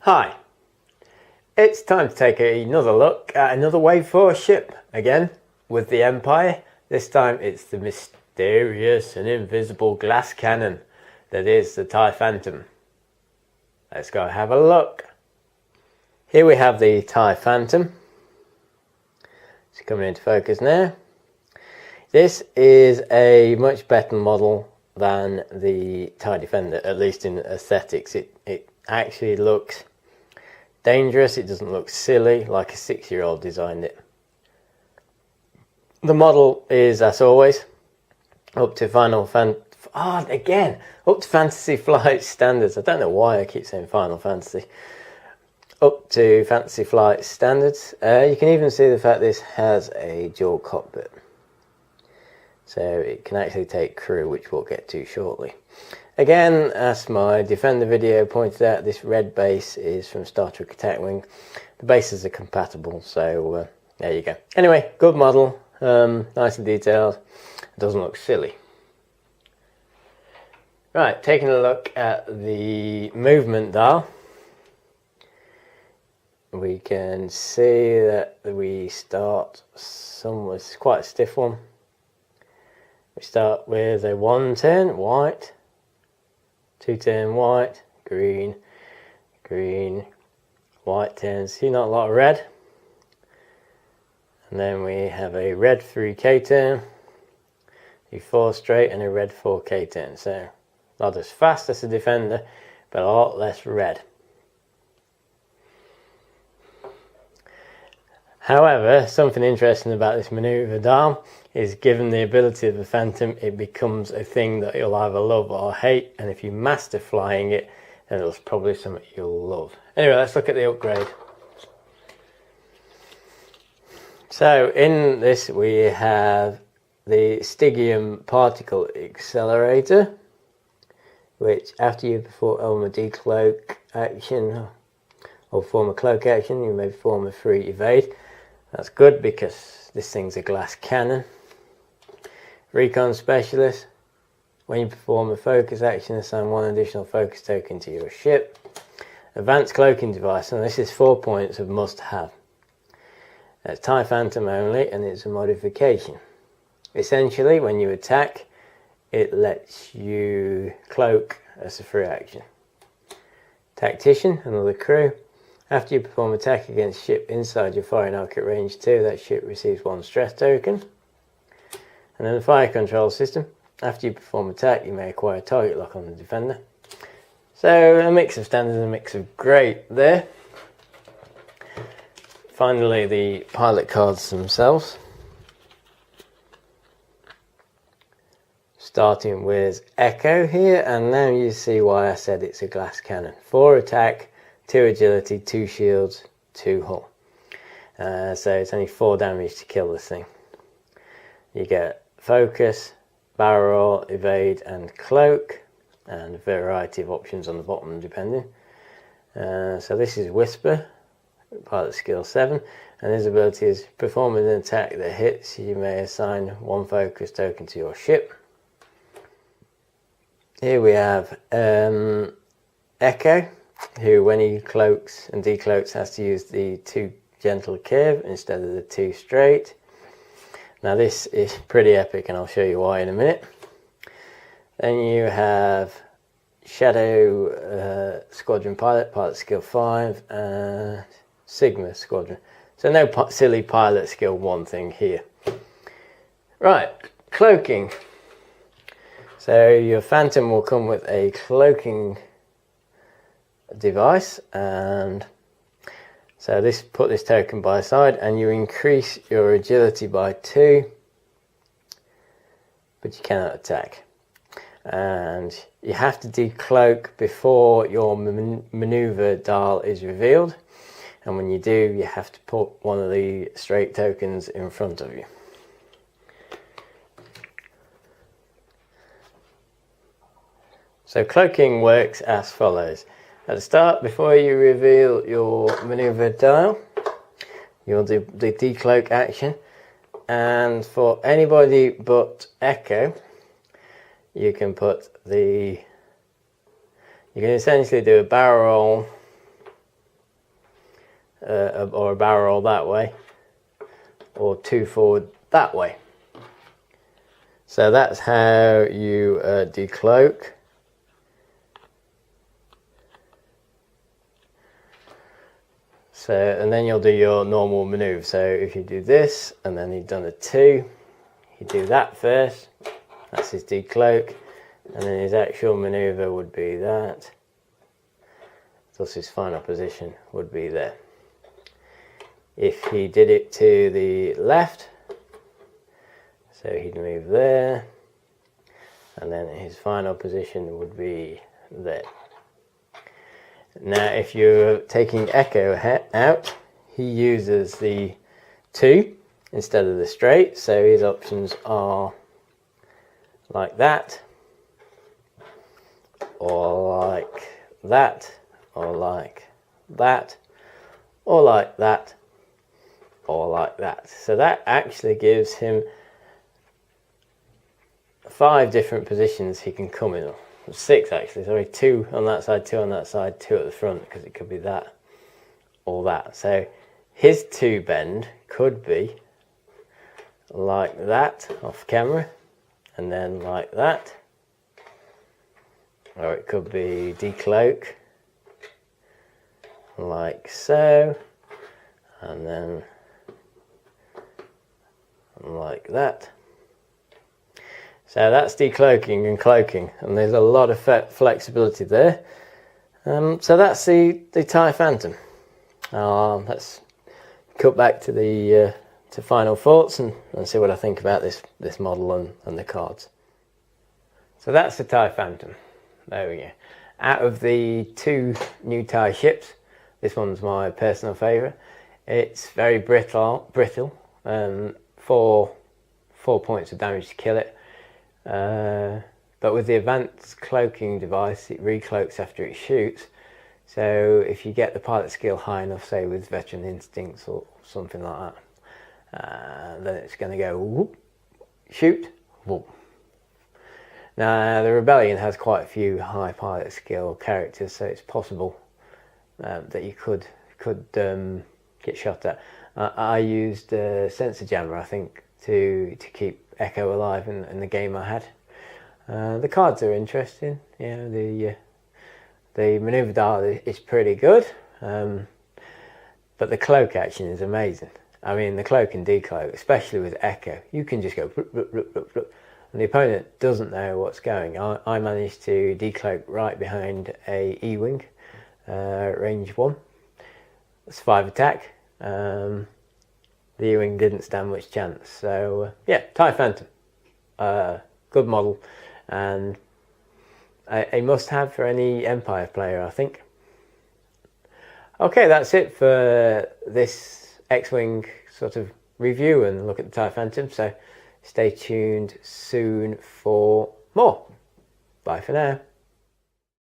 Hi, it's time to take another look at another Wave 4 ship, again with the Empire. This time it's the mysterious and invisible glass cannon that is the TIE Phantom. Let's go have a look. Here we have the TIE Phantom. It's coming into focus now. This is a much better model than the TIE Defender, at least in aesthetics. It actually looks dangerous. It doesn't look silly like a 6-year-old designed it. The model is, as always, up to Fantasy Flight standards. I don't know why I keep saying Final Fantasy. Up to Fantasy Flight standards. You can even see the fact this has a dual cockpit, so it can actually take crew, which we'll get to shortly. Again, as my Defender video pointed out, this red base is from Star Trek Attack Wing. The bases are compatible, so there you go. Anyway, good model, nice and detailed. It doesn't look silly. Right, taking a look at the movement dial, we can see that we start somewhere. It's quite a stiff one. We start with a 1-turn white, 2-turn white, green, green, white turns. See, not a lot of red. And then we have a red 3K turn, a 4 straight, and a red 4K turn. So not as fast as the Defender, but a lot less red. However, something interesting about this manoeuvre dial is, given the ability of the Phantom, it becomes a thing that you'll either love or hate, and if you master flying it, then it's probably something you'll love. Anyway, let's look at the upgrade. So in this we have the Stygium particle accelerator, which after you perform a decloak action or perform a cloak action, you may perform a free evade. That's good because this thing's a glass cannon. Recon Specialist, when you perform a focus action, assign 1 additional focus token to your ship. Advanced Cloaking Device, and this is 4 points of must have. That's TIE Phantom only, and it's a modification. Essentially, when you attack, it lets you cloak as a free action. Tactician, another crew. After you perform attack against ship inside your firing arc at range 2, that ship receives 1 stress token. And then the fire control system. After you perform attack, you may acquire target lock on the Defender. So a mix of standard and a mix of great there. Finally, the pilot cards themselves. Starting with Echo here, and now you see why I said it's a glass cannon. 4 attack, 2 agility, 2 shields, 2 hull. So it's only 4 damage to kill this thing. You get focus, barrel, evade, and cloak, and a variety of options on the bottom depending. So this is Whisper, pilot skill 7, and his ability is perform an attack that hits. You may assign 1 focus token to your ship. Here we have Echo, who when he cloaks and decloaks has to use the 2 gentle curve instead of the 2 straight. Now this is pretty epic, and I'll show you why in a minute. Then you have Shadow Squadron Pilot, pilot skill 5, and Sigma Squadron. So no silly pilot skill 1 thing here. Right, cloaking. So your Phantom will come with a cloaking device, and so put this token by side, and you increase your agility by 2, but you cannot attack. And you have to decloak before your maneuver dial is revealed, and when you do, you have to put 1 of the straight tokens in front of you. So cloaking works as follows. At the start, before you reveal your maneuver dial, you'll do the decloak action, and for anybody but Echo, you can put the You can essentially do a barrel roll or a barrel roll that way, or 2 forward that way. So that's how you decloak. So, and then you'll do your normal manoeuvre. So if you do this, and then you've done a 2, you do that first. That's his decloak, and then his actual manoeuvre would be that. Thus his final position would be there. If he did it to the left, so he'd move there, and then his final position would be there. Now if you're taking echo out, he uses the 2 instead of the straight, so his options are like that, or like that, or like that, or like that, or like that. So that actually gives him 5 different positions he can come in. 6 actually, sorry, 2 on that side, 2 on that side, 2 at the front, because it could be that or that. So his 2 bend could be like that off camera, and then like that, or it could be decloak like so, and then like that. So that's decloaking and cloaking, and there's a lot of flexibility there. So that's the TIE Phantom. Let's cut back to the to final thoughts and see what I think about this model and the cards. So that's the TIE Phantom. There we go. Out of the 2 new TIE ships, this one's my personal favourite. It's very brittle, 4 points of damage to kill it. But with the advanced cloaking device, it recloaks after it shoots. So if you get the pilot skill high enough, say with veteran instincts or something like that, then it's going to go whoop, shoot, whoop. Now the Rebellion has quite a few high pilot skill characters, so it's possible that you could get shot at. I used Sensor Jammer, I think, to keep Echo alive in the game I had. The cards are interesting. You know, the maneuver dial is pretty good, but the cloak action is amazing. I mean, the cloak and decloak, especially with Echo, you can just go bloop, bloop, bloop, bloop, bloop, and the opponent doesn't know what's going. I managed to decloak right behind a E-wing, range 1. It's 5 attack. The E-wing didn't stand much chance. So yeah, TIE Phantom, good model, and a must-have for any Empire player, I think. Okay, that's it for this X-Wing sort of review and look at the TIE Phantom. So stay tuned soon for more. Bye for now.